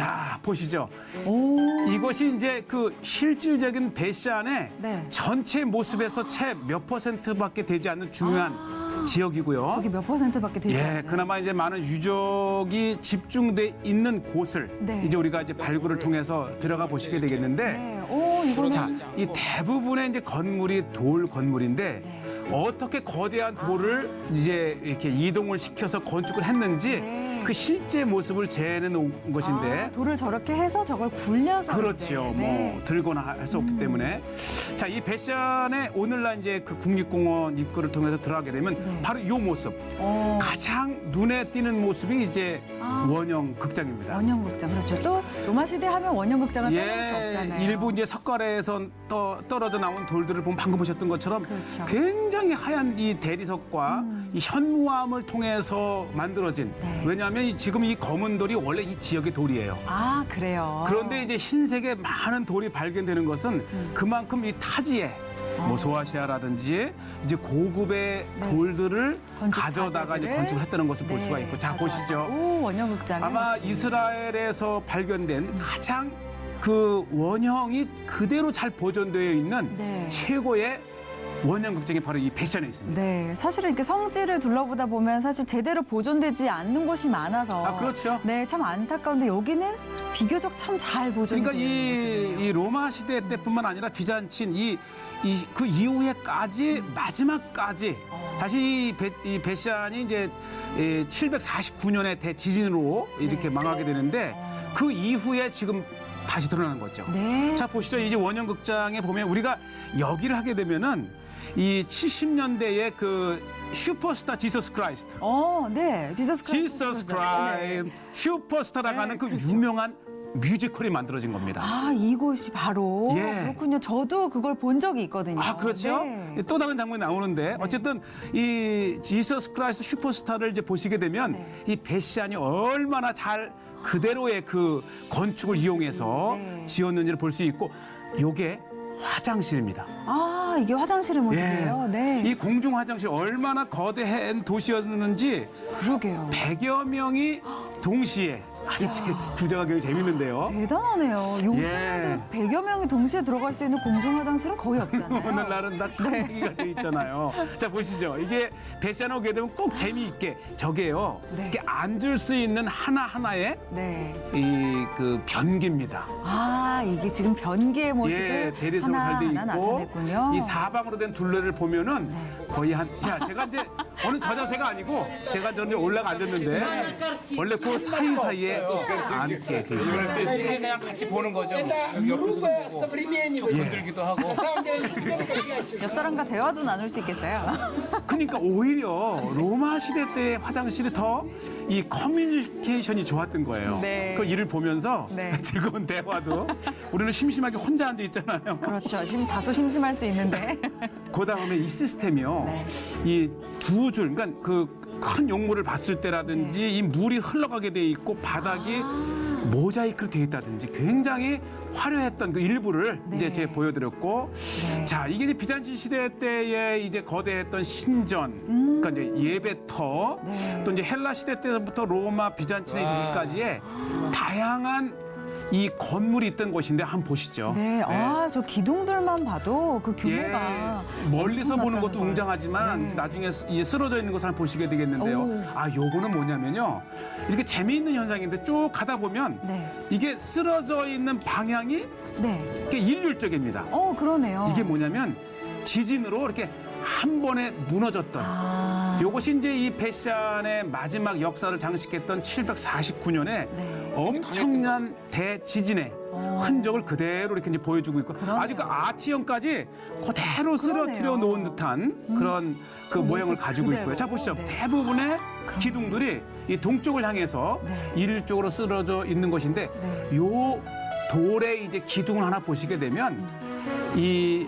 자, 보시죠. 오. 이것이 이제 그 실질적인 배시안의 네. 전체 모습에서 채 몇 %밖에 되지 않는 중요한 지역이고요. 저기 몇 %밖에 되지 않아요. 예, 그나마 이제 많은 유적이 집중돼 있는 곳을 네. 이제 우리가 이제 발굴을 통해서 들어가 보시게 되겠는데, 네. 오, 이거는 자, 이 대부분의 이제 건물이 돌 건물인데 네. 어떻게 거대한 돌을 이제 이렇게 이동을 시켜서 건축을 했는지 네. 그 실제 모습을 재는 온 것인데. 아, 돌을 저렇게 해서 저걸 굴려서 그렇죠. 이제. 네. 뭐 들거나 할 수 없기 때문에. 자, 이 배시안에 오늘날 이제 그 국립공원 입구를 통해서 들어가게 되면 네. 바로 이 모습. 어, 가장 눈에 띄는 모습이 이제 아. 원형 극장입니다. 원형극장. 그렇죠. 또 로마 시대 하면 원형극장을 빼놓을 수 없잖아요. 일부 이제 석가래에서 떨어져 나온 돌들을 보면 방금 보셨던 것처럼 그렇죠. 굉장히 하얀 이 대리석과 이 현무암을 통해서 만들어진. 네. 왜냐하면 지금 이 검은 돌이 원래 이 지역의 돌이에요. 아, 그래요. 그런데 이제 흰색의 많은 돌이 발견되는 것은 그만큼 이 타지에 뭐 소아시아라든지 이제 고급의 네. 돌들을 건축 가져다가 이제 자재들을? 건축을 했다는 것을 볼 네, 수가 있고. 자, 맞아요. 보시죠. 오, 원형극장. 아마 이스라엘에서 발견된 가장 그 원형이 그대로 잘 보존되어 있는 네. 최고의 원형 극장이 바로 이 배시안에 있습니다. 네, 사실은 이렇게 성지를 둘러보다 보면 사실 제대로 보존되지 않는 곳이 많아서 아, 그렇죠. 네, 참 안타까운데 여기는 비교적 참 잘 보존되어 그러니까 있는 모습이에요. 이 로마 시대 때뿐만 아니라 비잔친 그 이후에까지 마지막까지 사실 이 배시안이 이제 749년에 대지진으로 이렇게 네. 망하게 되는데 그 이후에 지금 다시 드러나는 거죠. 네. 자, 보시죠. 이제 원형 극장에 보면 우리가 여기를 하게 되면은 이 70년대의 그 슈퍼스타 지서스 크라이스트. 네. 지저스 지서스 크라이스트 슈퍼스타라고 네, 하는 그 그렇죠. 유명한 뮤지컬이 만들어진 겁니다. 아, 이곳이 바로 예. 그렇군요. 저도 그걸 본 적이 있거든요. 아, 그렇죠? 네. 또 다른 장면이 나오는데 어쨌든 이 지서스 크라이스트 슈퍼스타를 이제 보시게 되면 네. 이 배시안이 얼마나 잘 그대로의 그 건축을 이용해서 네. 지었는지를 볼 수 있고, 요게 화장실입니다. 아, 이게 화장실의 모습이에요. 네. 이 공중 화장실 얼마나 거대한 도시였는지 그러게요. 100여 명이 동시에 아주 구조가 굉장히 재밌는데요. 대단하네요. 요즘에도 100여 명이 동시에 들어갈 수 있는 공중 화장실은 거의 없잖아요. 오늘날은 다 칸기가 돼 있잖아요. 자, 보시죠. 이게 배시안 오게 되면 꼭 재미있게 저게요. 네. 이렇게 앉을 수 있는 하나하나의 네. 이 그 변기입니다. 아, 이게 지금 변기의 모습을 대리석으로 잘 돼 하나하나 있고 나타냈군요. 이 사방으로 된 둘레를 보면은 거의 자, 제가 이제 어느 저 자세가 아니고 제가 저는 올라가 앉았는데 원래 그 사이사이에 앉게 되시죠. 이렇게 그냥 같이 보는 거죠. 여기 옆에서도 보고 건들기도 하고. 옆 사람과 대화도 나눌 수 있겠어요. 그러니까 오히려 로마 시대 때의 화장실이 더 이 커뮤니케이션이 좋았던 거예요. 네. 그 일을 보면서 네. 즐거운 대화도 우리는 심심하게 혼자 앉아 있잖아요. 그렇죠. 지금 다소 심심할 수 있는데. 그 다음에 이 시스템이요. 네. 이 두 줄, 그러니까 그 큰 용물을 봤을 때라든지 네. 이 물이 흘러가게 돼 있고 바닥이 모자이크로 돼 있다든지 굉장히 화려했던 그 일부를 네. 이제 제가 보여드렸고, 네. 자, 이게 이제 비잔치 시대 때에 이제 거대했던 신전, 그러니까 이제 예배터, 네. 또 이제 헬라 시대 때부터 로마 비잔치에 이르기까지의 다양한 이 건물이 있던 곳인데 한번 보시죠. 네. 아, 저 기둥들만 봐도 그 규모가 멀리서 보는 엄청났다는 것도 걸. 웅장하지만 네. 나중에 이제 쓰러져 있는 것을 한번 보시게 되겠는데요. 오. 아, 요거는 뭐냐면요. 이렇게 재미있는 현상인데 쭉 가다 보면 네. 이게 쓰러져 있는 방향이 네. 이렇게 일률적입니다. 그러네요. 이게 뭐냐면 지진으로 이렇게 한 번에 무너졌던. 아. 요것이 이제 이 배시안의 마지막 역사를 장식했던 749년에 네. 엄청난 대지진의 흔적을 그대로 이렇게 이제 보여주고 있고, 그러네요. 아직 그 아치형까지 그대로 쓰러뜨려 놓은 듯한 그런 그 모양을 모습 가지고 그대로. 있고요. 자, 보시죠. 네. 대부분의 기둥들이 이 동쪽을 향해서 네. 일률적으로 쓰러져 있는 것인데, 네. 요 돌의 이제 기둥을 하나 보시게 되면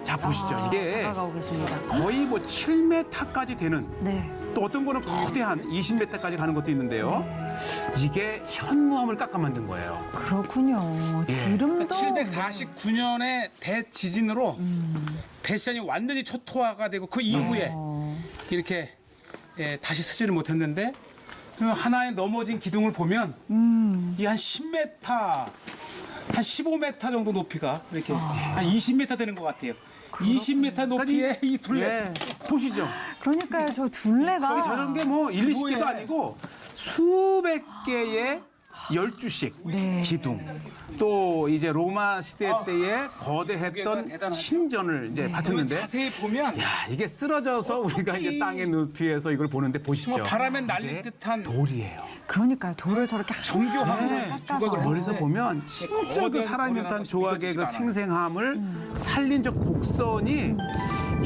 자, 보시죠. 이게 다가가고 계십니다. 거의 뭐 7m까지 되는, 네. 또 어떤 거는 거대한 20m까지 가는 것도 있는데요. 이게 현무암을 깎아 만든 거예요. 그렇군요. 예. 지름도 749년의 대지진으로 배시안이 완전히 초토화가 되고 그 이후에 어. 이렇게 다시 쓰지를 못했는데 그 하나의 넘어진 기둥을 보면 이 한 10m, 한 15m 정도 높이가 이렇게 한 20m 되는 것 같아요. 20m 높이의 이 둘레. 예. 보시죠. 그러니까요, 저 둘레가 저런 게 뭐 1, 20개도 뭐예요? 아니고 수백 개의 12씩 네. 기둥. 또 이제 로마 시대 때에 무게가 거대했던 대단하죠. 신전을 이제 바쳤는데 자세히 보면 야, 이게 쓰러져서 우리가 이제 땅의 높이에서 이걸 보는데 보시죠. 뭐 바람에 날릴 이게 듯한 돌이에요. 그러니까요, 돌을 저렇게 정교하게 네, 깎아서. 멀리서 보면 진짜 그 거대한 살아있는 듯한 거대한 조각의 그 믿어지지가 생생함을 살린 저 곡선이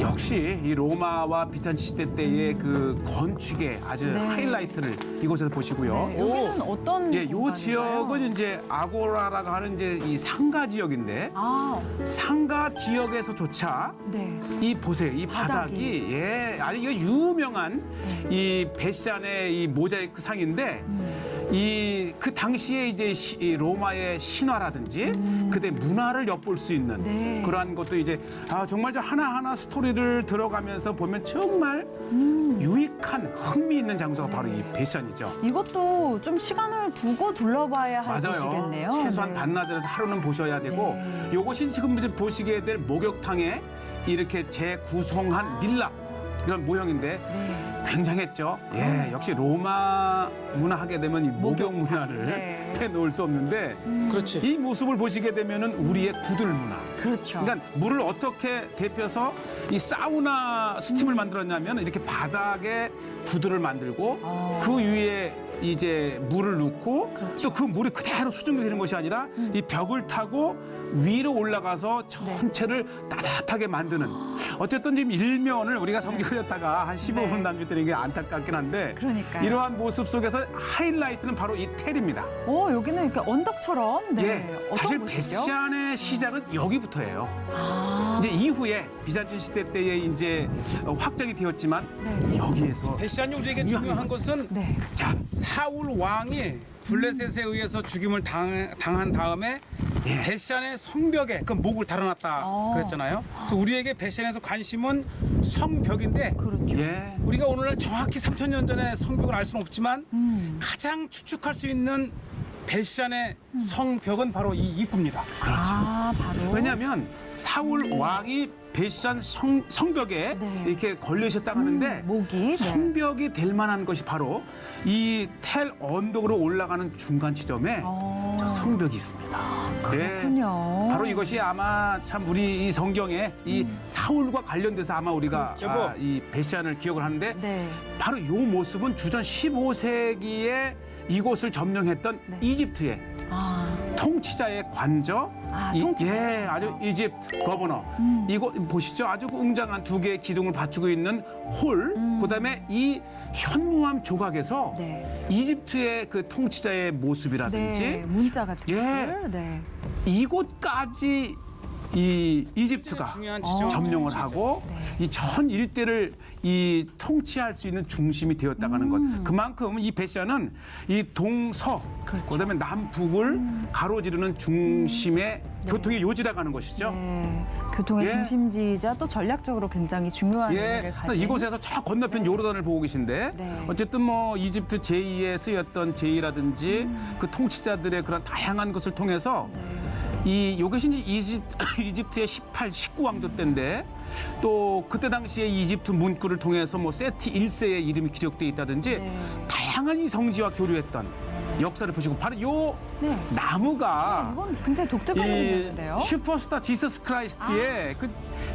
역시 이 로마와 비잔치 시대 때의 그 건축의 아주 네. 하이라이트를 이곳에서 보시고요. 네, 여기는 어떤 예, 요 공간인가요? 지역은 이제 아고라라고 하는 이제 이 상가 지역인데 아, 상가 지역에서조차 네. 이 보세요, 이 바닥이 예, 아주 이거 유명한 이 베시안의 이 모자이크 상인데 이 그 당시에 이제 이 로마의 신화라든지 그때 문화를 엿볼 수 있는 네. 그러한 것도 이제 정말 저 하나하나 스토리를 들어가면서 보면 정말 유익한 흥미있는 장소가 바로 이 베시안이죠. 이것도 좀 시간을 두고 둘러봐야 할 맞아요. 곳이겠네요. 최소한 네. 반나절에서 하루는 보셔야 되고 네. 요것이 지금 이제 보시게 될 목욕탕에 이렇게 재구성한 밀랍 이런 모형인데 네. 굉장했죠. 예, 역시 로마 문화 하게 되면 이 목욕 목욕탕. 문화를 네. 빼놓을 수 없는데 그렇지. 이 모습을 보시게 되면은 우리의 구들 문화. 그렇죠. 그러니까 물을 어떻게 데펴서 이 사우나 스팀을 만들었냐면 이렇게 바닥에 구들을 만들고 그 위에 이제 물을 넣고 그렇죠. 또 그 물이 그대로 수증기 되는 것이 아니라 이 벽을 타고 위로 올라가서 전체를 따뜻하게 만드는 어쨌든 지금 일면을 우리가 섬기다가 한 15분 네. 남겨드리는 게 안타깝긴 한데 그러니까요. 이러한 모습 속에서 하이라이트는 바로 이 텔입니다. 여기는 이렇게 언덕처럼. 네. 예, 어떤 사실 곳이죠? 베시안의 시작은 여기부터예요. 아, 이제 이후에 비잔틴 시대 때에 이제 확장이 되었지만 네. 여기에서 베시안이 우리에게 중요한 것은 네. 자 사울 왕이 블레셋에 의해서 죽임을 당한 다음에 예. 베시안의 성벽에 그 목을 달아놨다 그랬잖아요. 그래서 우리에게 베시안에서 관심은 성벽인데 그렇죠. 예. 우리가 오늘날 정확히 3,000년 전에 성벽을 알 수는 없지만 가장 추측할 수 있는 베시안의 성벽은 바로 이 입구입니다. 그렇죠. 아, 바로. 왜냐하면 사울 왕이 베시안 성벽에 네. 이렇게 걸리셨다고 하는데 목이. 네. 성벽이 될 만한 것이 바로 이 텔 언덕으로 올라가는 중간 지점에 저 성벽이 있습니다. 그렇군요. 바로 이것이 아마 참 우리 이 성경에 이 사울과 관련돼서 아마 우리가 그렇죠. 이 베시안을 기억을 하는데 네. 바로 이 모습은 주전 15세기에 이곳을 점령했던 네. 이집트의 아, 통치자의 관저, 통치자의 예, 관저. 아주 이집트 거버너. 이거 보시죠. 아주 그 웅장한 두 개의 기둥을 받치고 있는 홀. 그다음에 이 현무암 조각에서 네. 이집트의 그 통치자의 모습이라든지 네. 문자 같은 예. 것들. 네. 이곳까지 이 이집트가 중요한 지점. 점령을 하고 네. 이 전 일대를 이 통치할 수 있는 중심이 되었다는 것. 그만큼 이 베시안은 이 동서, 그렇죠. 그다음에 남북을 가로지르는 중심의 교통의 요지라고 하는 것이죠. 네. 교통의 예. 중심지이자 또 전략적으로 굉장히 중요한 의미를 예, 가진. 이곳에서 저 건너편 요르단을 보고 계신데 네. 어쨌든 뭐 이집트 제2에 쓰였던 제의라든지 그 통치자들의 그런 다양한 것을 통해서 이 요것이 이제 이집트의 18, 19왕조 때인데 또 그때 당시에 이집트 문구를 통해서 뭐 세티 1세의 이름이 기록돼 있다든지 네. 다양한 이 성지와 교류했던 역사를 보시고 바로 요 네. 나무가 이건 굉장히 독특하게 생겼는데요. 슈퍼스타 지서스 크라이스트의 그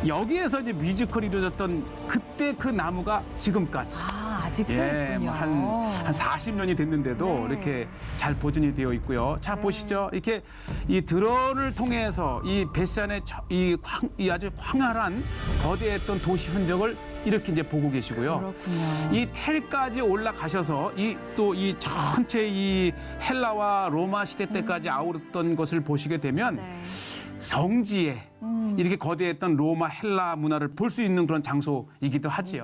여기에서 이제 뮤지컬이 이루어졌던 그때 그 나무가 지금까지 아직도 예, 있군요. 뭐한 40년이 됐는데도 네. 이렇게 잘 보존이 되어 있고요. 자 보시죠. 이렇게 이 드론을 통해서 이 베시안의 이 아주 광활한 거대했던 도시 흔적을 이렇게 이제 보고 계시고요. 그렇군요. 이 텔까지 올라가셔서 이 또 이 전체 이 헬라와 로마 시대 때까지 아우렀던 것을 보시게 되면 네. 성지에 이렇게 거대했던 로마 헬라 문화를 볼 수 있는 그런 장소이기도 하지요.